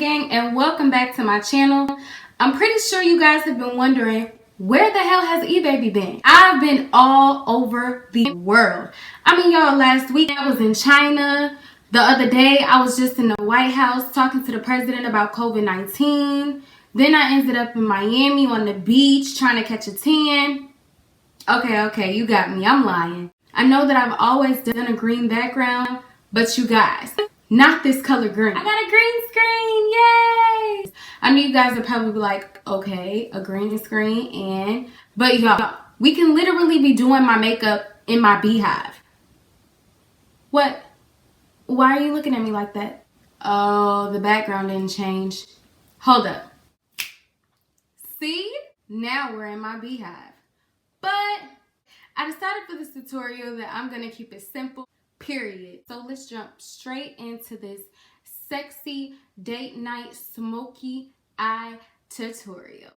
gang, and welcome back to my channel. I'm pretty sure you guys have been wondering, where the hell has Ebaby been? I've been all over the world. I mean, y'all, last week I was in China. The other day I was just in the White House talking to the president about COVID-19. Then I ended up in Miami on the beach trying to catch a tan. Okay, you got me. I'm lying. I know that I've always done a green background, but you guys, not this color green. I got a green screen, yay! I know you guys are probably like, okay, a green screen, but y'all, we can literally be doing my makeup in my beehive. What? Why are you looking at me like that? Oh, the background didn't change. Hold up. See? Now we're in my beehive. But I decided for this tutorial that I'm going to keep it simple, period. So let's jump straight into this sexy date night smoky eye tutorial.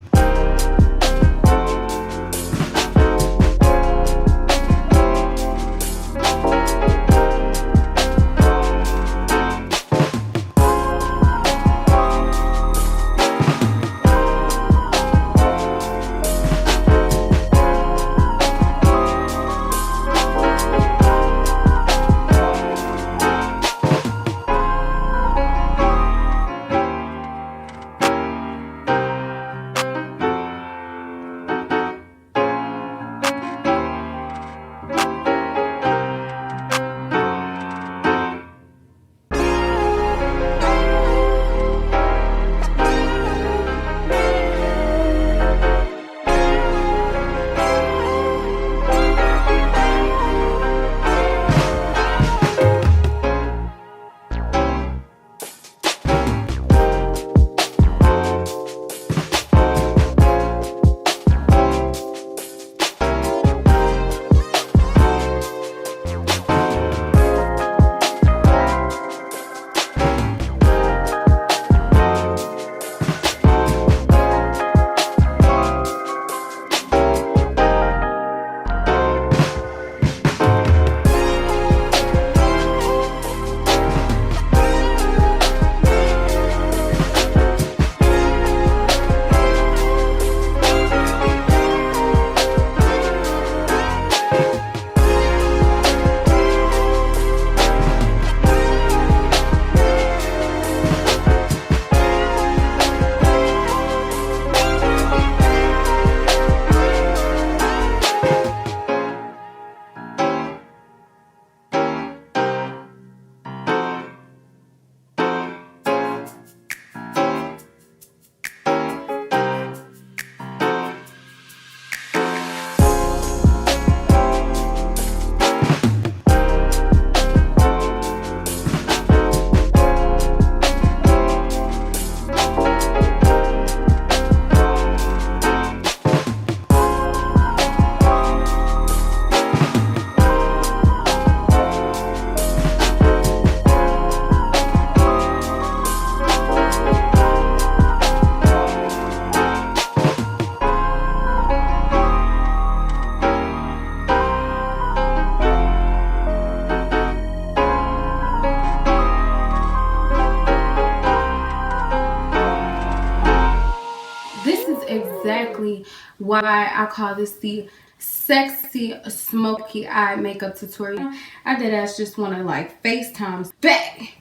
Exactly why I call this the sexy smoky eye makeup tutorial. I deadass just want to like FaceTime back,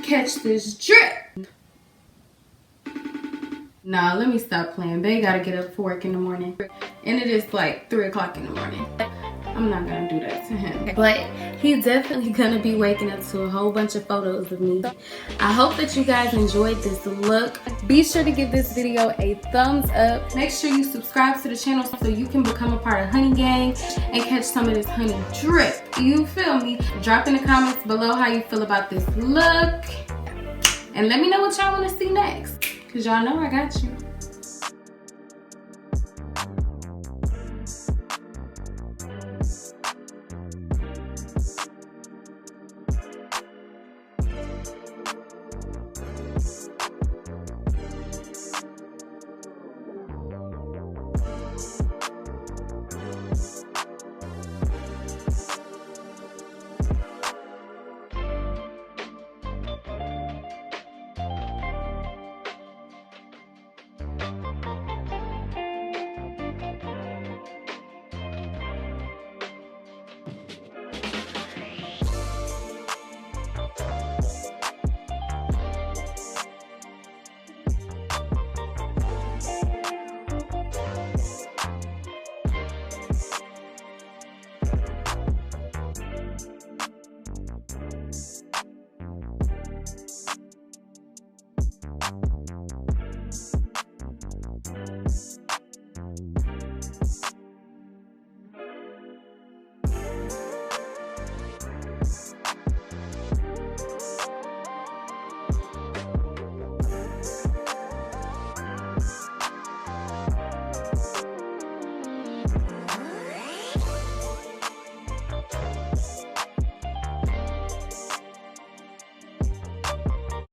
catch this drip. Nah, let me stop playing. Bae gotta get up for work in the morning, and it is like 3 o'clock in the morning. I'm not gonna do that to him, but he's definitely gonna be waking up to a whole bunch of photos of me. I hope that you guys enjoyed this look. Be sure to give this video a thumbs up. Make sure you subscribe to the channel so you can become a part of Honey Gang and catch some of this honey drip. You feel me? Drop in the comments below how you feel about this look, and let me know what y'all want to see next, because y'all know I got you.